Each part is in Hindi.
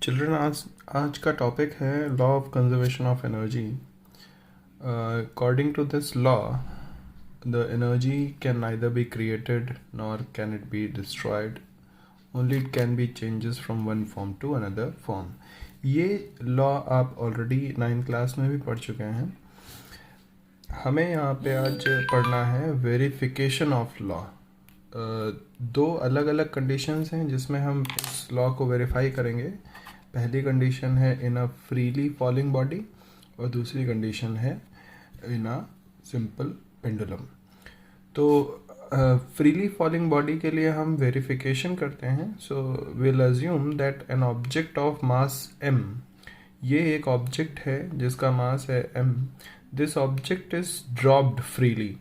चिल्ड्रन आज का टॉपिक है law of conservation of energy. According to this law the energy can neither be created nor can it be destroyed, only it can be changes from one form to another form. ये लॉ आप ऑलरेडी 9th क्लास में भी पढ़ चुके हैं। हमें यहाँ पे आज पढ़ना है वेरिफिकेशन ऑफ लॉ। दो अलग अलग कंडीशंस हैं जिसमें हम इस लॉ को वेरीफाई करेंगे। पहली कंडीशन है इन अ फ्रीली फॉलिंग बॉडी और दूसरी कंडीशन है इन अ सिंपल पेंडुलम। तो फ्रीली फॉलिंग बॉडी के लिए हम वेरिफिकेशन करते हैं। So will assume that an object of mass m, ये एक ऑब्जेक्ट है जिसका मास है m, this object is dropped freely.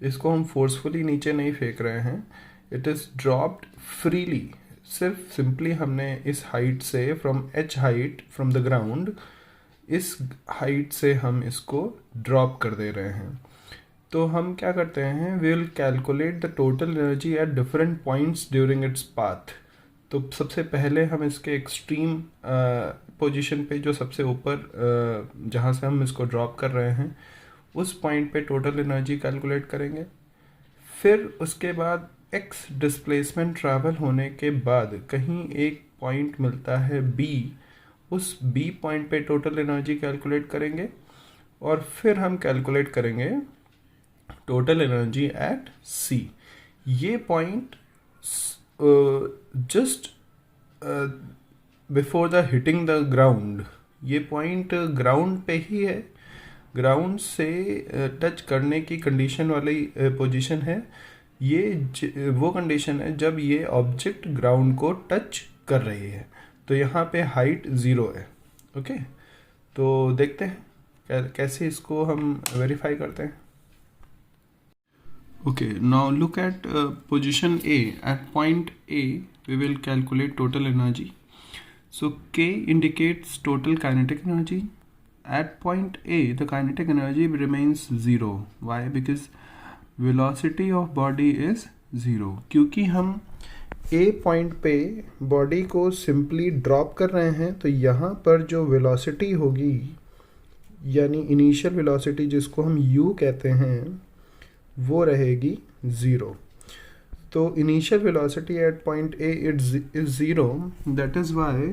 इसको हम फोर्सफुली नीचे नहीं फेंक रहे हैं, इट इज़ ड्रॉप्ड फ्रीली। सिर्फ सिंपली हमने इस हाइट से from h height from the ground, इस हाइट से हम इसको ड्रॉप कर दे रहे हैं। तो हम क्या करते हैं, we will calculate the total energy at different points during its path. तो सबसे पहले हम इसके एक्सट्रीम पोजीशन पे, जो सबसे ऊपर जहाँ से हम इसको ड्रॉप कर रहे हैं, उस पॉइंट पे टोटल एनर्जी कैलकुलेट करेंगे। फिर उसके बाद x डिस्प्लेसमेंट ट्रैवल होने के बाद कहीं एक पॉइंट मिलता है b, उस b पॉइंट पे टोटल एनर्जी कैलकुलेट करेंगे और फिर हम कैलकुलेट करेंगे टोटल एनर्जी एट c। ये point just before the hitting the ground, ये पॉइंट ग्राउंड पे ही है, ग्राउंड से टच करने की कंडीशन वाली पोजीशन है। ये वो कंडीशन है जब ये ऑब्जेक्ट ग्राउंड को टच कर रही है। तो यहाँ पे हाइट 0 है। ओके, तो देखते हैं कैसे इसको हम वेरीफाई करते हैं। Okay, now look at position A। At point A we will calculate total energy. सो K indicates total kinetic energy. At point A, the kinetic energy remains 0. Why? Because velocity of body is 0. क्योंकि हम A पॉइंट पे बॉडी को सिंपली ड्रॉप कर रहे हैं, तो यहाँ पर जो वेलोसिटी होगी, यानी इनिशियल वेलोसिटी जिसको हम u कहते हैं, वो रहेगी 0। तो initial velocity at point A is 0, that is why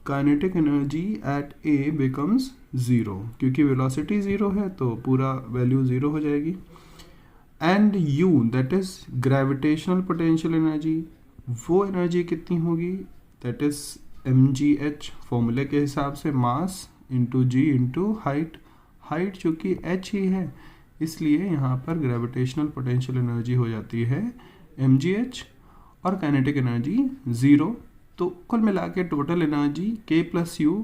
kinetic energy at A becomes 0। क्योंकि वेलोसिटी 0 है तो पूरा वैल्यू 0 हो जाएगी। And U, that is gravitational potential energy, वो एनर्जी कितनी होगी, दैट इज mgh। फॉर्मूले के हिसाब से mass into g into height. Height चूँकि h ही है, इसलिए यहाँ पर ग्रेविटेशनल पोटेंशियल एनर्जी हो जाती है mgh और काइनेटिक एनर्जी 0। तो कुल मिला के total energy K plus U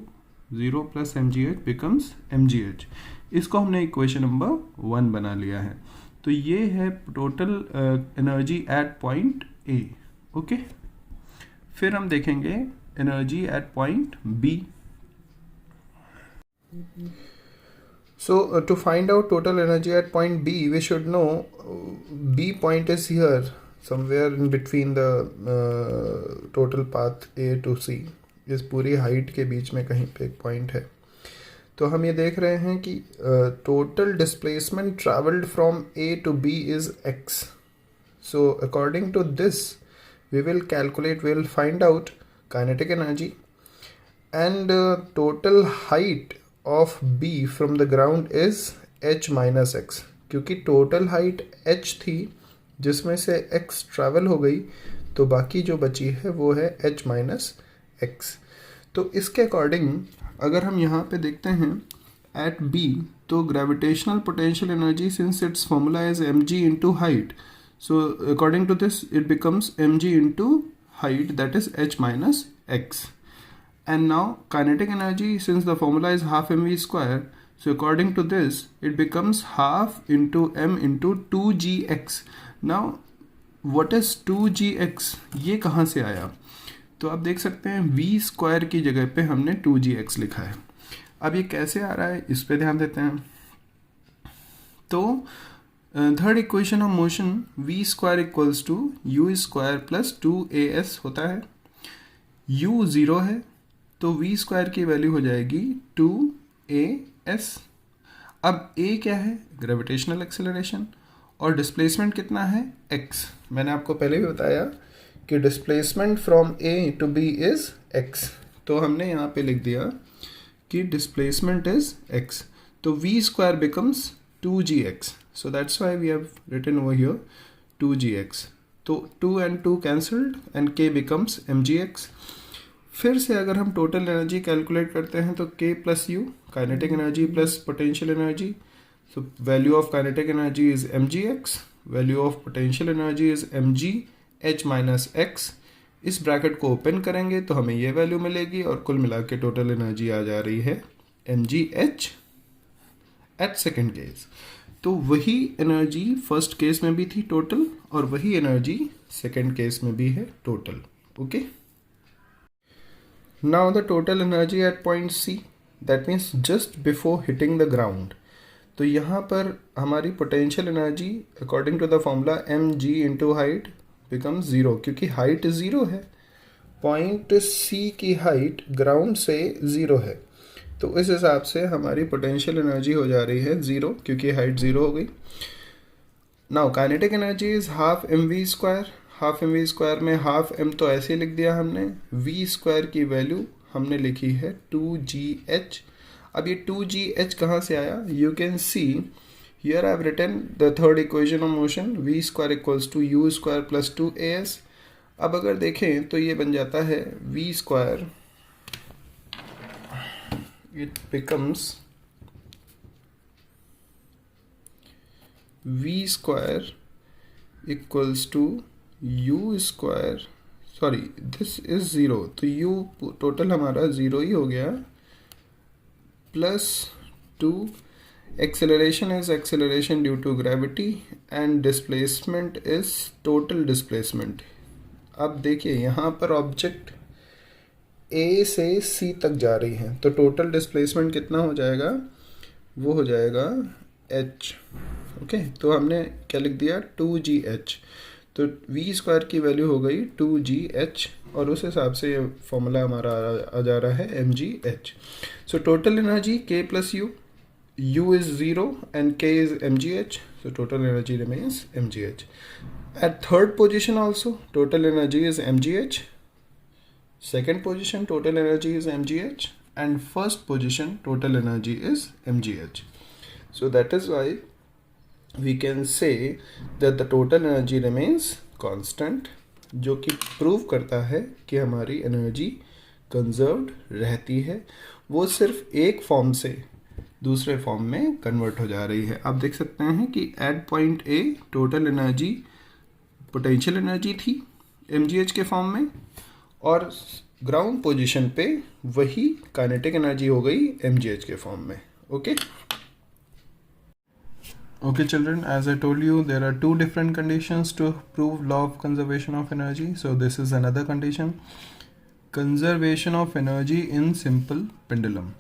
0 plus mgh becomes mgh। इसको हमने इक्वेशन नंबर 1 बना लिया है। तो ये है total energy at point A। Okay, फिर हम देखेंगे energy at point B। So to find out total energy at point B, we should know B point is here, somewhere in between the total path A to C। इस पूरी हाइट के बीच में कहीं पे एक पॉइंट है। तो हम ये देख रहे हैं कि total displacement travelled from A to B is x। So according to this we will find out kinetic energy and total height of B from the ground is h minus x। क्योंकि टोटल हाइट h थी जिसमें से x ट्रैवल हो गई, तो बाकी जो बची है वो है h माइनस x। तो इसके अकॉर्डिंग अगर हम यहाँ पे देखते हैं एट B, तो gravitational potential energy since its formula is mg into height, so according to this it becomes mg into height, that is h minus x। And now kinetic energy, since the formula is half mv square, so according to this it becomes half into m into 2gx। Now what is 2gx? ये कहाँ से आया? तो आप देख सकते हैं v स्क्वायर की जगह पे हमने 2gx लिखा है। अब ये कैसे आ रहा है, इस पे ध्यान देते हैं। तो third equation of motion v square equals to u square plus 2as होता है। u 0 है तो v स्क्वायर की वैल्यू हो जाएगी 2as। अब a क्या है? Gravitational acceleration. और डिस्प्लेसमेंट कितना है? x। मैंने आपको पहले भी बताया कि displacement from a to b is x। तो हमने यहाँ पे लिख दिया कि डिस्प्लेसमेंट इज x। तो v square becomes 2gx। So that's why we have written over here 2gx। तो 2 and 2 cancelled and k becomes mgx। फिर से अगर हम टोटल एनर्जी कैलकुलेट करते हैं तो k plus you, kinetic energy plus potential energy. So value of kinetic energy is mgx, value of potential energy is mgh minus x। इस ब्रैकेट को ओपन करेंगे तो हमें ये वैल्यू मिलेगी और कुल मिला के टोटल एनर्जी आ जा रही है mgh एट सेकेंड केस। तो वही एनर्जी फर्स्ट केस में भी थी टोटल, और वही एनर्जी सेकेंड केस में भी है total. Okay, now the total energy at point C, that means just before hitting the ground. तो यहाँ पर हमारी potential energy according to the formula mg into height become 0, क्योंकि हाइट 0 है। पॉइंट सी की हाइट ग्राउंड से 0 है, तो इस हिसाब से हमारी पोटेंशियल एनर्जी हो जा रही है 0, क्योंकि हाइट 0 हो गई। Now kinetic energy is half mv square. Half mv square में हाफ m तो ऐसे लिख दिया हमने, v स्क्वायर की वैल्यू हमने लिखी है 2gh। अब ये 2gh कहाँ से आया? You can see here I have written the third equation of motion, v square equals to u square plus 2as। अब अगर देखें तो ये बन जाता है v square, it becomes v square equals to u square, sorry this is 0, तो u टोटल हमारा 0 ही हो गया, plus 2 acceleration is acceleration due to gravity and displacement is total displacement। अब देखिए यहाँ पर ऑब्जेक्ट A से C तक जा रही है, तो टोटल डिस्प्लेसमेंट कितना हो जाएगा? वो हो जाएगा h। ओके, तो हमने क्या लिख दिया? 2gh। तो v स्क्वायर की वैल्यू हो गई 2gh, और उस हिसाब से ये फॉर्मूला हमारा आ जा रहा है mgh। So total energy k plus u is 0 and k is mgh, so total energy remains mgh। At third position also total energy is mgh, second position total energy is mgh, and first position total energy is mgh। so that is why we can say that the total energy remains constant, जो कि प्रूव करता है कि हमारी एनर्जी कंजर्व्ड रहती है, वो सिर्फ एक फॉर्म से दूसरे फॉर्म में कन्वर्ट हो जा रही है। आप देख सकते हैं कि at point A total energy potential energy थी mgh के फॉर्म में, और ग्राउंड पोजीशन पे वही काइनेटिक एनर्जी हो गई mgh के फॉर्म में। Okay okay children, as I told you there are two different conditions to prove law of conservation of energy. So this is another condition, conservation of energy in simple pendulum.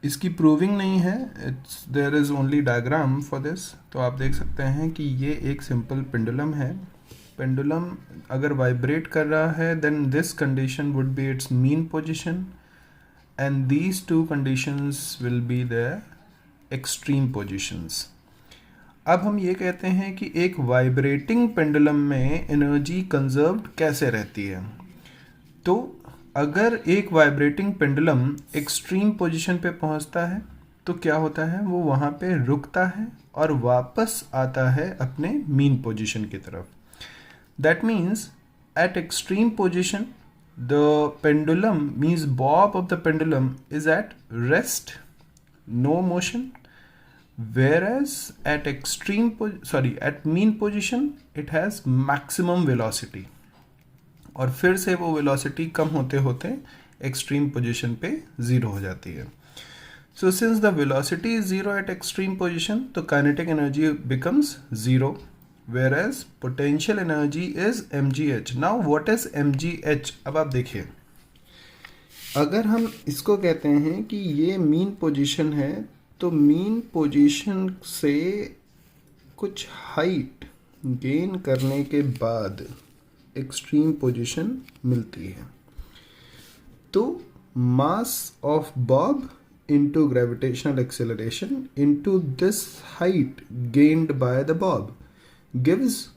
इसकी प्रूविंग नहीं है, it's there is only diagram for this. तो आप देख सकते हैं कि ये एक सिंपल पेंडुलम है। पेंडुलम अगर वाइब्रेट कर रहा है then this condition would be it's mean position, and these two conditions will be the extreme positions. अब हम ये कहते हैं कि एक वाइब्रेटिंग पेंडुलम में एनर्जी कंजर्व्ड कैसे रहती है। तो अगर एक वाइब्रेटिंग पेंडुलम एक्सट्रीम पोजीशन पे पहुंचता है तो क्या होता है? वो वहाँ पे रुकता है और वापस आता है अपने मीन पोजीशन की तरफ। That means at extreme position the pendulum means bob of the pendulum is at rest, no motion, whereas at at mean position it has maximum velocity, और फिर से वो velocity कम होते होते extreme position पे 0 हो जाती है। So since the velocity is 0 at extreme position, तो kinetic energy becomes 0, whereas potential energy is mgh। now what is mgh? अब आप देखिए, अगर हम इसको कहते हैं कि ये मीन पोजीशन है, तो मीन पोजीशन से कुछ हाइट गेन करने के बाद एक्सट्रीम पोजीशन मिलती है। तो mass of Bob into gravitational acceleration into this height gained by the Bob gives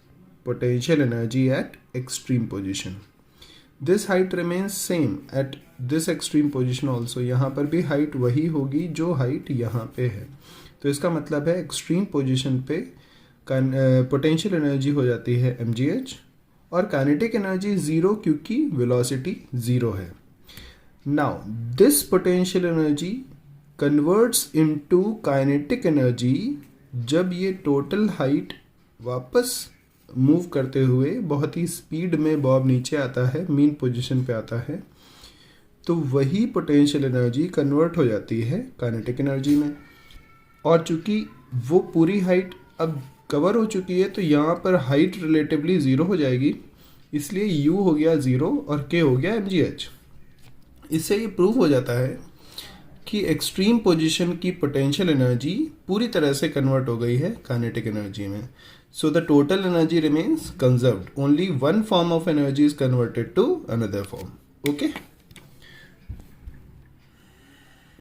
potential energy at extreme position. This height remains same at this extreme position also. यहाँ पर भी height वही होगी जो height यहाँ पे है. तो इसका मतलब है एक्सट्रीम पोजीशन पे पोटेंशियल एनर्जी हो जाती है mgh और काइनेटिक एनर्जी ज़ीरो क्योंकि वेलोसिटी ज़ीरो है. Now this potential energy converts into kinetic energy जब ये टोटल हाइट वापस मूव करते हुए बहुत ही स्पीड में बॉब नीचे आता है, मीन पोजीशन पे आता है, तो वही पोटेंशियल एनर्जी कन्वर्ट हो जाती है काइनेटिक एनर्जी में. और चूंकि वो पूरी हाइट अब कवर हो चुकी है तो यहाँ पर हाइट रिलेटिवली ज़ीरो हो जाएगी, इसलिए u हो गया ज़ीरो और k हो गया mgh. इससे ये प्रूव हो जाता है कि एक्सट्रीम पोजीशन की पोटेंशियल एनर्जी पूरी तरह से कन्वर्ट हो गई है काइनेटिक एनर्जी में. So the total energy remains conserved, only one form of energy is converted to another form. Okay.